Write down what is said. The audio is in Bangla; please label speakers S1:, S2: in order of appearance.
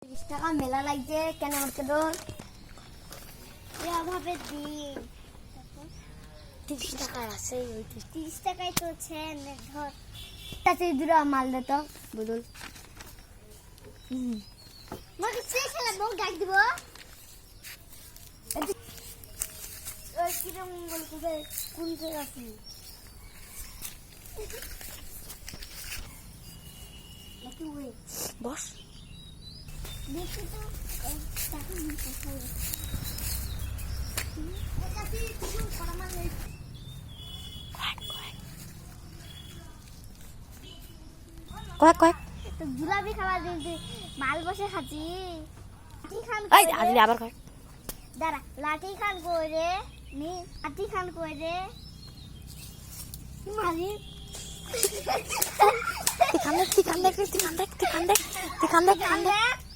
S1: 30 টাকা মেলা লাগছে কেন আমাকে ধর এভাবে দি 30 টাকা আছে ওই 30 টাকায় তো ছেন ধর তাতে দুরা মাল দে তো বদল মগে সে খেলা বউ ডাক দিব ওই কিরম বল করে কোন জায়গা আছে নাকি ওই
S2: বস
S1: দেখি তো টাকা নিতে হবে এটা কি কিছু করা মানে
S2: কয়েক কয়েক
S1: তো গুলাবি খাবার দিতে মাল বসে খাচ্ছি লাঠি খান
S2: এই আজলি আবার কয়েক
S1: দাঁড়া লাঠি খান করে নি লাঠি খান করে মারি
S2: তুই কান দেখ তুই কান দেখ তুই কান দেখ তুই কান দেখ তুই কান দেখ